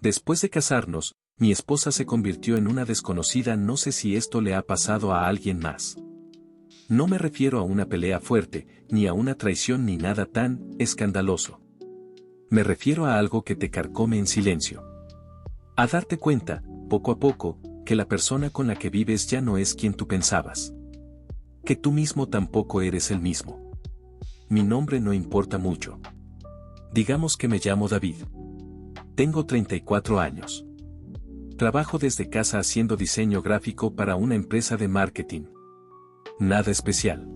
Después de casarnos, mi esposa se convirtió en una desconocida. No sé si esto le ha pasado a alguien más. No me refiero a una pelea fuerte, ni a una traición ni nada tan escandaloso. Me refiero a algo que te carcome en silencio. A darte cuenta, poco a poco, que la persona con la que vives ya no es quien tú pensabas. Que tú mismo tampoco eres el mismo. Mi nombre no importa mucho. Digamos que me llamo David. Tengo 34 años. Trabajo desde casa haciendo diseño gráfico para una empresa de marketing. Nada especial.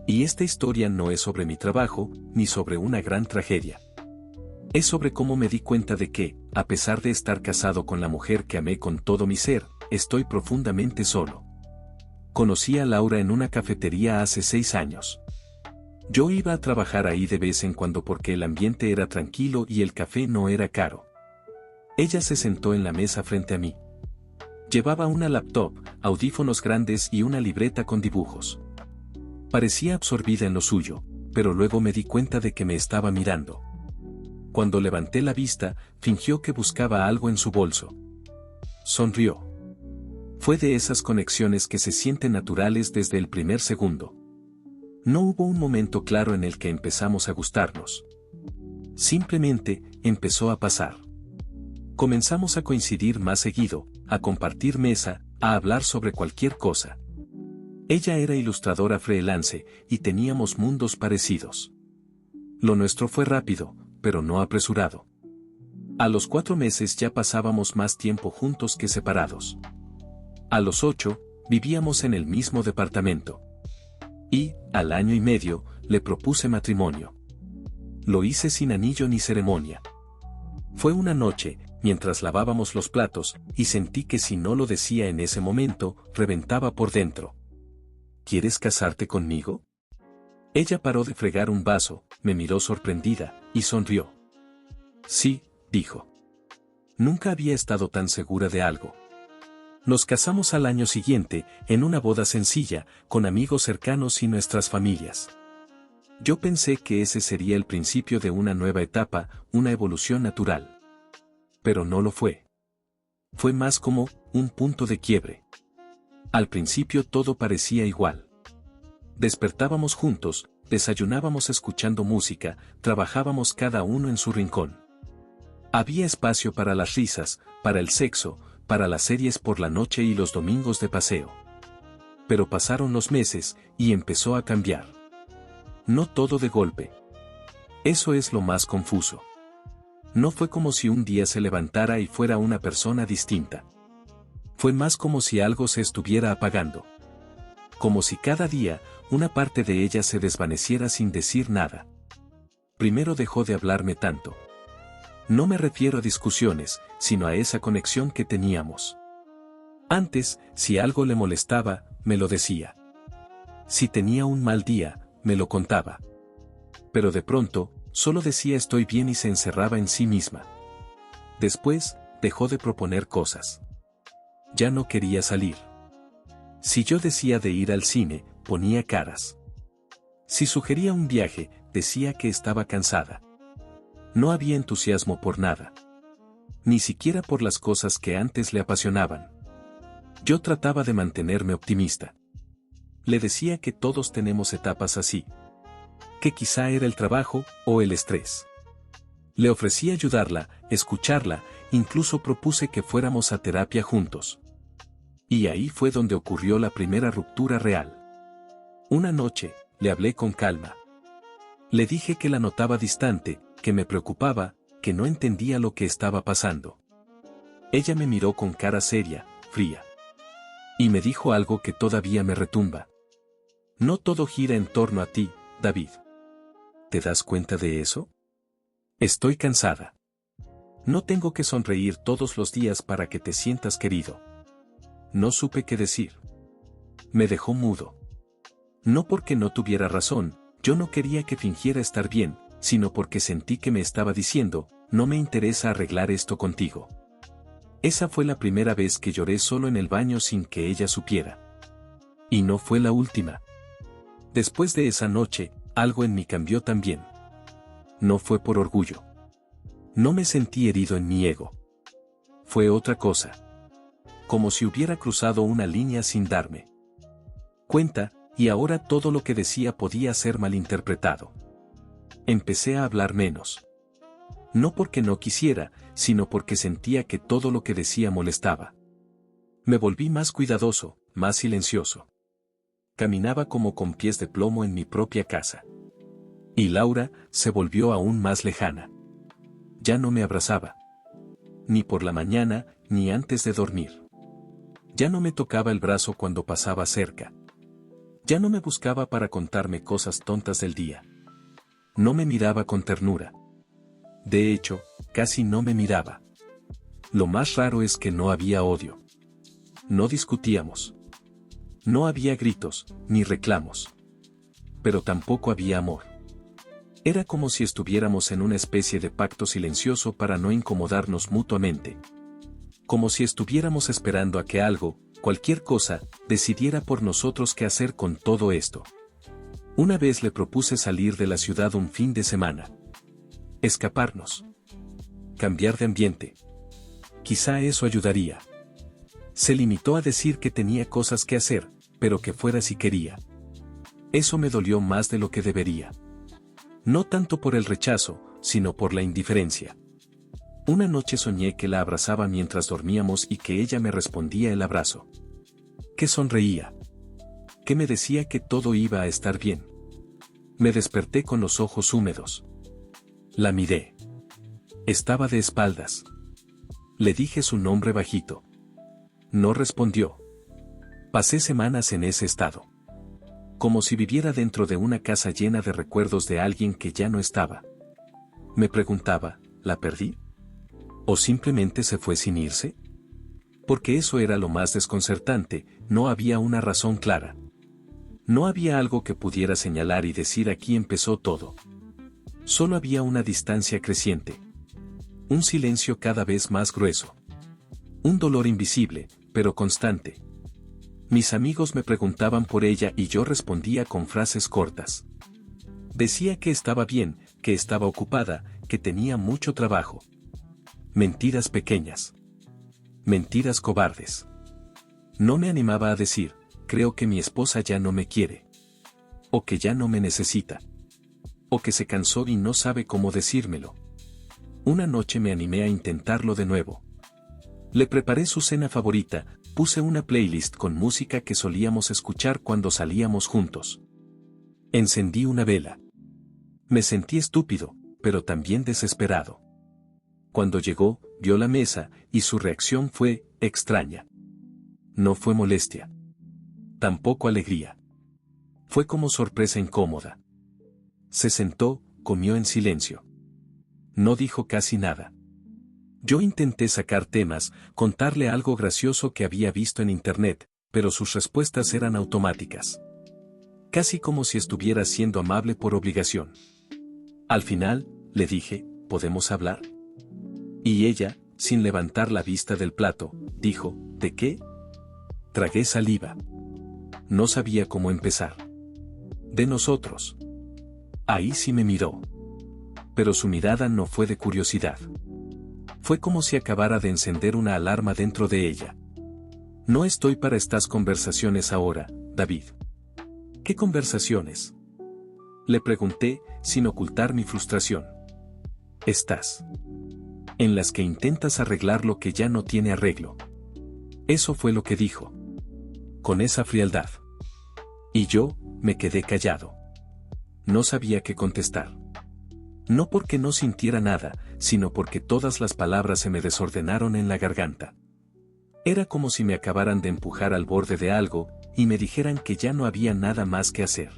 Y esta historia no es sobre mi trabajo, ni sobre una gran tragedia. Es sobre cómo me di cuenta de que, a pesar de estar casado con la mujer que amé con todo mi ser, estoy profundamente solo. Conocí a Laura en una cafetería hace 6 años. Yo iba a trabajar ahí de vez en cuando porque el ambiente era tranquilo y el café no era caro. Ella se sentó en la mesa frente a mí. Llevaba una laptop, audífonos grandes y una libreta con dibujos. Parecía absorbida en lo suyo, pero luego me di cuenta de que me estaba mirando. Cuando levanté la vista, fingió que buscaba algo en su bolso. Sonrió. Fue de esas conexiones que se sienten naturales desde el primer segundo. No hubo un momento claro en el que empezamos a gustarnos. Simplemente, empezó a pasar. Comenzamos a coincidir más seguido, a compartir mesa, a hablar sobre cualquier cosa. Ella era ilustradora freelance, y teníamos mundos parecidos. Lo nuestro fue rápido, pero no apresurado. A los 4 meses ya pasábamos más tiempo juntos que separados. A los 8, vivíamos en el mismo departamento. Y, al año y medio, le propuse matrimonio. Lo hice sin anillo ni ceremonia. Fue una noche, mientras lavábamos los platos, y sentí que si no lo decía en ese momento, reventaba por dentro. ¿Quieres casarte conmigo? Ella paró de fregar un vaso, me miró sorprendida, y sonrió. Sí, dijo. Nunca había estado tan segura de algo. Nos casamos al año siguiente, en una boda sencilla, con amigos cercanos y nuestras familias. Yo pensé que ese sería el principio de una nueva etapa, una evolución natural. Pero no lo fue. Fue más como un punto de quiebre. Al principio todo parecía igual. Despertábamos juntos, desayunábamos escuchando música, trabajábamos cada uno en su rincón. Había espacio para las risas, para el sexo, para las series por la noche y los domingos de paseo. Pero pasaron los meses, y empezó a cambiar. No todo de golpe. Eso es lo más confuso. No fue como si un día se levantara y fuera una persona distinta. Fue más como si algo se estuviera apagando. Como si cada día, una parte de ella se desvaneciera sin decir nada. Primero dejó de hablarme tanto. No me refiero a discusiones, sino a esa conexión que teníamos. Antes, si algo le molestaba, me lo decía. Si tenía un mal día, me lo contaba. Pero de pronto, solo decía estoy bien y se encerraba en sí misma. Después, dejó de proponer cosas. Ya no quería salir. Si yo decía de ir al cine, ponía caras. Si sugería un viaje, decía que estaba cansada. No había entusiasmo por nada. Ni siquiera por las cosas que antes le apasionaban. Yo trataba de mantenerme optimista. Le decía que todos tenemos etapas así. Que quizá era el trabajo, o el estrés. Le ofrecí ayudarla, escucharla, incluso propuse que fuéramos a terapia juntos. Y ahí fue donde ocurrió la primera ruptura real. Una noche, le hablé con calma. Le dije que la notaba distante, que me preocupaba, que no entendía lo que estaba pasando. Ella me miró con cara seria, fría. Y me dijo algo que todavía me retumba. No todo gira en torno a ti, David. ¿Te das cuenta de eso? Estoy cansada. No tengo que sonreír todos los días para que te sientas querido. No supe qué decir. Me dejó mudo. No porque no tuviera razón, yo no quería que fingiera estar bien, sino porque sentí que me estaba diciendo, no me interesa arreglar esto contigo. Esa fue la primera vez que lloré solo en el baño sin que ella supiera. Y no fue la última. Después de esa noche, algo en mí cambió también. No fue por orgullo. No me sentí herido en mi ego. fue otra cosa. Como si hubiera cruzado una línea sin darme cuenta, y ahora todo lo que decía podía ser malinterpretado. Empecé a hablar menos. No porque no quisiera, sino porque sentía que todo lo que decía molestaba. Me volví más cuidadoso, más silencioso. Caminaba como con pies de plomo en mi propia casa. Y Laura se volvió aún más lejana. Ya no me abrazaba. Ni por la mañana, ni antes de dormir. Ya no me tocaba el brazo cuando pasaba cerca. Ya no me buscaba para contarme cosas tontas del día. No me miraba con ternura. De hecho, casi no me miraba. Lo más raro es que no había odio. No discutíamos. No había gritos, ni reclamos. Pero tampoco había amor. Era como si estuviéramos en una especie de pacto silencioso para no incomodarnos mutuamente. Como si estuviéramos esperando a que algo, cualquier cosa, decidiera por nosotros qué hacer con todo esto. Una vez le propuse salir de la ciudad un fin de semana. Escaparnos. Cambiar de ambiente. Quizá eso ayudaría. Se limitó a decir que tenía cosas que hacer, pero que fuera si quería. Eso me dolió más de lo que debería. No tanto por el rechazo, sino por la indiferencia. Una noche soñé que la abrazaba mientras dormíamos y que ella me respondía el abrazo. Que sonreía. Que me decía que todo iba a estar bien. Me desperté con los ojos húmedos. La miré. Estaba de espaldas. Le dije su nombre bajito. No respondió. Pasé semanas en ese estado. Como si viviera dentro de una casa llena de recuerdos de alguien que ya no estaba. Me preguntaba, ¿la perdí? ¿O simplemente se fue sin irse? Porque eso era lo más desconcertante, no había una razón clara. No había algo que pudiera señalar y decir aquí empezó todo. Solo había una distancia creciente. Un silencio cada vez más grueso. Un dolor invisible, pero constante. Mis amigos me preguntaban por ella y yo respondía con frases cortas. Decía que estaba bien, que estaba ocupada, que tenía mucho trabajo. Mentiras pequeñas. Mentiras cobardes. No me animaba a decir, creo que mi esposa ya no me quiere. O que ya no me necesita. O que se cansó y no sabe cómo decírmelo. Una noche me animé a intentarlo de nuevo. Le preparé su cena favorita, puse una playlist con música que solíamos escuchar cuando salíamos juntos. Encendí una vela. Me sentí estúpido, pero también desesperado. Cuando llegó, vio la mesa, y su reacción fue extraña. No fue molestia. Tampoco alegría. Fue como sorpresa incómoda. Se sentó, comió en silencio. No dijo casi nada. Yo intenté sacar temas, contarle algo gracioso que había visto en internet, pero sus respuestas eran automáticas. Casi como si estuviera siendo amable por obligación. Al final, le dije, ¿podemos hablar? Y ella, sin levantar la vista del plato, dijo, ¿de qué? Tragué saliva. No sabía cómo empezar. De nosotros. Ahí sí me miró. Pero su mirada no fue de curiosidad. Fue como si acabara de encender una alarma dentro de ella. No estoy para estas conversaciones ahora, David. ¿Qué conversaciones? Le pregunté, sin ocultar mi frustración. Estás. En las que intentas arreglar lo que ya no tiene arreglo. Eso fue lo que dijo. Con esa frialdad. Y yo, me quedé callado. No sabía qué contestar. No porque no sintiera nada, sino porque todas las palabras se me desordenaron en la garganta. Era como si me acabaran de empujar al borde de algo, y me dijeran que ya no había nada más que hacer.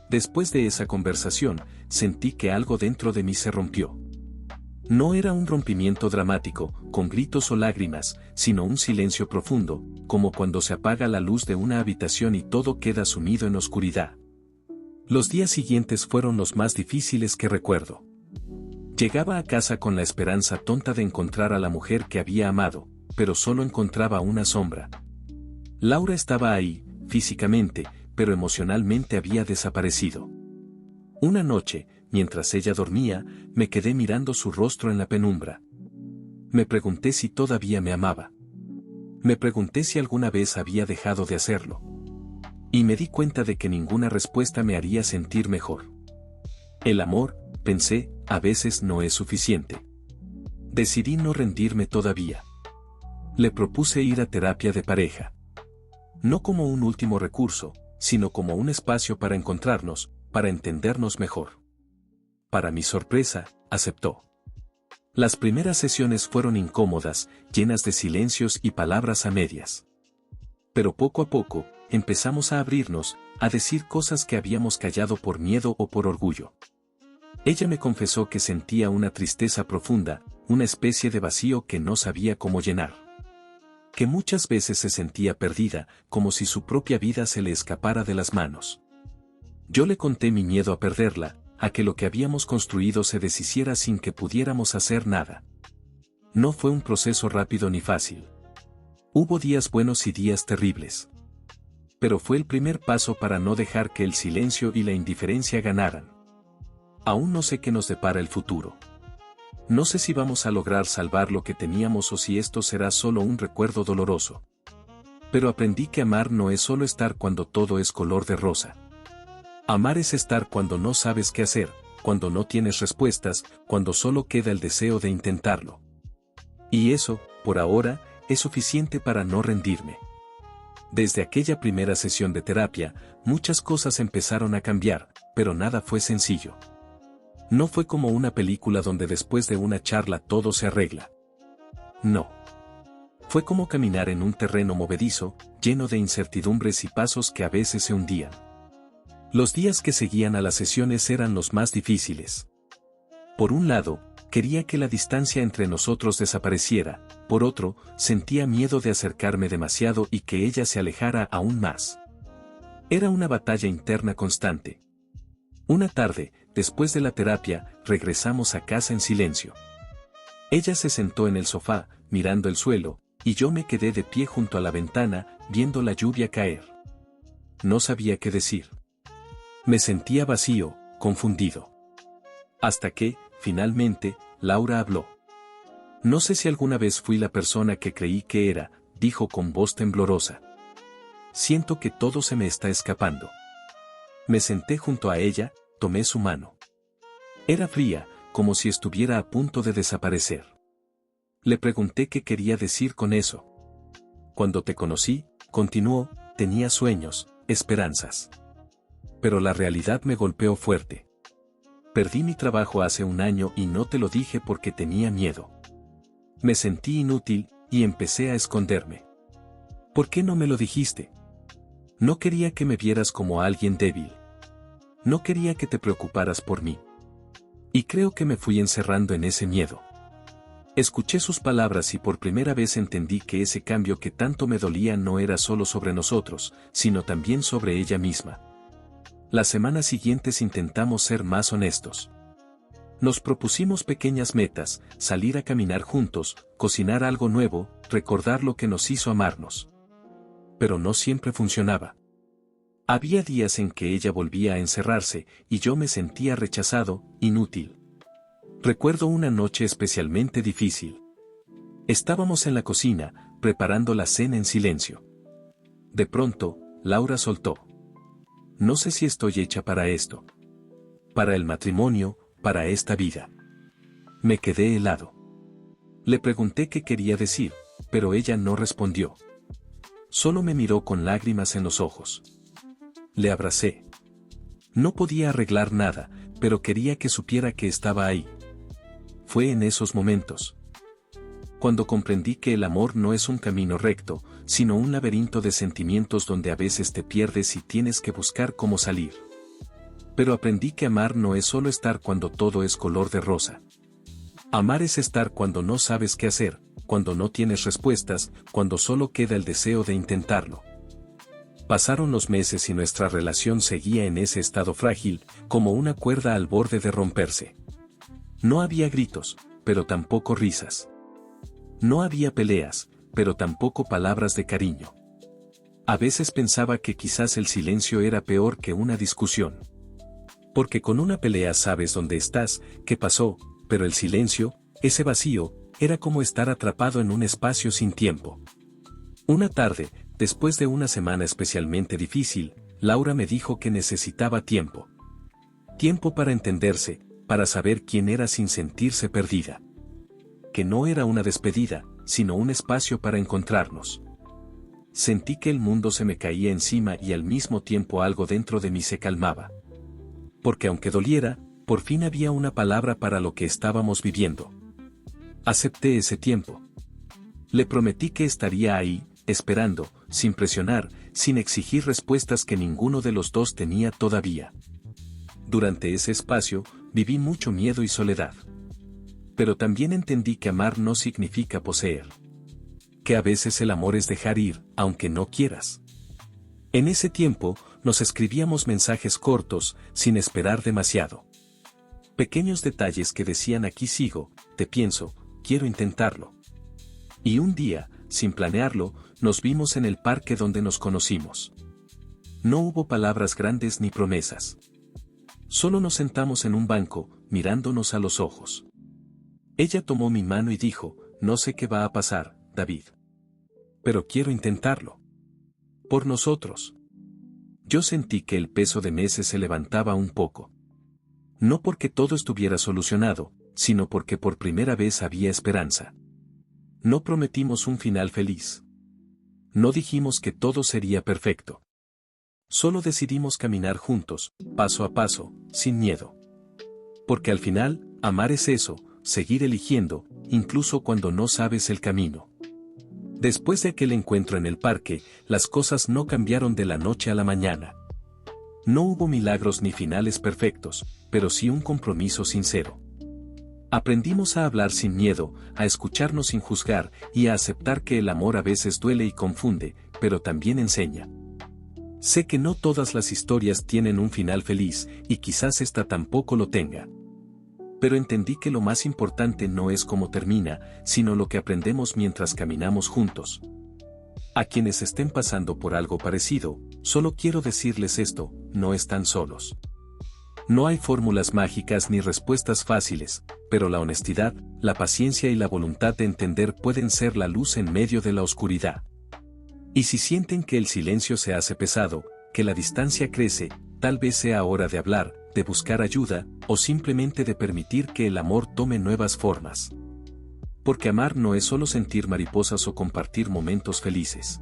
Después de esa conversación, sentí que algo dentro de mí se rompió. No era un rompimiento dramático, con gritos o lágrimas, sino un silencio profundo, como cuando se apaga la luz de una habitación y todo queda sumido en oscuridad. Los días siguientes fueron los más difíciles que recuerdo. Llegaba a casa con la esperanza tonta de encontrar a la mujer que había amado, pero solo encontraba una sombra. Laura estaba ahí, físicamente, pero emocionalmente había desaparecido. Una noche, mientras ella dormía, me quedé mirando su rostro en la penumbra. Me pregunté si todavía me amaba. Me pregunté si alguna vez había dejado de hacerlo. Y me di cuenta de que ninguna respuesta me haría sentir mejor. El amor, pensé, a veces no es suficiente. Decidí no rendirme todavía. Le propuse ir a terapia de pareja. No como un último recurso, sino como un espacio para encontrarnos, para entendernos mejor. Para mi sorpresa, aceptó. Las primeras sesiones fueron incómodas, llenas de silencios y palabras a medias. Pero poco a poco, empezamos a abrirnos, a decir cosas que habíamos callado por miedo o por orgullo. Ella me confesó que sentía una tristeza profunda, una especie de vacío que no sabía cómo llenar. Que muchas veces se sentía perdida, como si su propia vida se le escapara de las manos. Yo le conté mi miedo a perderla, a que lo que habíamos construido se deshiciera sin que pudiéramos hacer nada. No fue un proceso rápido ni fácil. Hubo días buenos y días terribles. Pero fue el primer paso para no dejar que el silencio y la indiferencia ganaran. Aún no sé qué nos depara el futuro. No sé si vamos a lograr salvar lo que teníamos o si esto será solo un recuerdo doloroso. Pero aprendí que amar no es solo estar cuando todo es color de rosa. Amar es estar cuando no sabes qué hacer, cuando no tienes respuestas, cuando solo queda el deseo de intentarlo. Y eso, por ahora, es suficiente para no rendirme. Desde aquella primera sesión de terapia, muchas cosas empezaron a cambiar, pero nada fue sencillo. No fue como una película donde después de una charla todo se arregla. No. Fue como caminar en un terreno movedizo, lleno de incertidumbres y pasos que a veces se hundían. Los días que seguían a las sesiones eran los más difíciles. Por un lado, quería que la distancia entre nosotros desapareciera, por otro, sentía miedo de acercarme demasiado y que ella se alejara aún más. Era una batalla interna constante. Una tarde, después de la terapia, regresamos a casa en silencio. Ella se sentó en el sofá, mirando el suelo, y yo me quedé de pie junto a la ventana, viendo la lluvia caer. No sabía qué decir. Me sentía vacío, confundido. Hasta que, finalmente, Laura habló. No sé si alguna vez fui la persona que creí que era, dijo con voz temblorosa. Siento que todo se me está escapando. Me senté junto a ella, tomé su mano. Era fría, como si estuviera a punto de desaparecer. Le pregunté qué quería decir con eso. Cuando te conocí, continuó, tenía sueños, esperanzas. Pero la realidad me golpeó fuerte. Perdí mi trabajo hace un año y no te lo dije porque tenía miedo. Me sentí inútil, y empecé a esconderme. ¿Por qué no me lo dijiste? No quería que me vieras como alguien débil. No quería que te preocuparas por mí. Y creo que me fui encerrando en ese miedo. Escuché sus palabras y por primera vez entendí que ese cambio que tanto me dolía no era solo sobre nosotros, sino también sobre ella misma. Las semanas siguientes intentamos ser más honestos. Nos propusimos pequeñas metas, salir a caminar juntos, cocinar algo nuevo, recordar lo que nos hizo amarnos. Pero no siempre funcionaba. Había días en que ella volvía a encerrarse, y yo me sentía rechazado, inútil. Recuerdo una noche especialmente difícil. Estábamos en la cocina, preparando la cena en silencio. De pronto, Laura soltó. No sé si estoy hecha para esto. Para el matrimonio, para esta vida. Me quedé helado. Le pregunté qué quería decir, pero ella no respondió. Solo me miró con lágrimas en los ojos. Le abracé. No podía arreglar nada, pero quería que supiera que estaba ahí. Fue en esos momentos cuando comprendí que el amor no es un camino recto, sino un laberinto de sentimientos donde a veces te pierdes y tienes que buscar cómo salir. Pero aprendí que amar no es solo estar cuando todo es color de rosa. Amar es estar cuando no sabes qué hacer, cuando no tienes respuestas, cuando solo queda el deseo de intentarlo. Pasaron los meses y nuestra relación seguía en ese estado frágil, como una cuerda al borde de romperse. No había gritos, pero tampoco risas. No había peleas, pero tampoco palabras de cariño. A veces pensaba que quizás el silencio era peor que una discusión. Porque con una pelea sabes dónde estás, qué pasó, pero el silencio, ese vacío, Era como estar atrapado en un espacio sin tiempo. Una tarde, después de una semana especialmente difícil, Laura me dijo que necesitaba tiempo. Tiempo para entenderse, para saber quién era sin sentirse perdida. Que no era una despedida, sino un espacio para encontrarnos. Sentí que el mundo se me caía encima y al mismo tiempo algo dentro de mí se calmaba. Porque aunque doliera, por fin había una palabra para lo que estábamos viviendo. Acepté ese tiempo. Le prometí que estaría ahí, esperando, sin presionar, sin exigir respuestas que ninguno de los dos tenía todavía. Durante ese espacio, viví mucho miedo y soledad. Pero también entendí que amar no significa poseer. Que a veces el amor es dejar ir, aunque no quieras. En ese tiempo, nos escribíamos mensajes cortos, sin esperar demasiado. Pequeños detalles que decían aquí sigo, te pienso, quiero intentarlo. Y un día, sin planearlo, nos vimos en el parque donde nos conocimos. No hubo palabras grandes ni promesas. Solo nos sentamos en un banco, mirándonos a los ojos. Ella tomó mi mano y dijo, no sé qué va a pasar, David. Pero quiero intentarlo. Por nosotros. Yo sentí que el peso de meses se levantaba un poco. No porque todo estuviera solucionado, sino porque por primera vez había esperanza. No prometimos un final feliz. No dijimos que todo sería perfecto. Solo decidimos caminar juntos, paso a paso, sin miedo. Porque al final, amar es eso, seguir eligiendo, incluso cuando no sabes el camino. Después de aquel encuentro en el parque, las cosas no cambiaron de la noche a la mañana. No hubo milagros ni finales perfectos, pero sí un compromiso sincero. Aprendimos a hablar sin miedo, a escucharnos sin juzgar y a aceptar que el amor a veces duele y confunde, pero también enseña. Sé que no todas las historias tienen un final feliz, y quizás esta tampoco lo tenga. Pero entendí que lo más importante no es cómo termina, sino lo que aprendemos mientras caminamos juntos. A quienes estén pasando por algo parecido, solo quiero decirles esto, no están solos. No hay fórmulas mágicas ni respuestas fáciles, pero la honestidad, la paciencia y la voluntad de entender pueden ser la luz en medio de la oscuridad. Y si sienten que el silencio se hace pesado, que la distancia crece, tal vez sea hora de hablar, de buscar ayuda, o simplemente de permitir que el amor tome nuevas formas. Porque amar no es solo sentir mariposas o compartir momentos felices.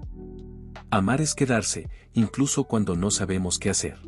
Amar es quedarse, incluso cuando no sabemos qué hacer.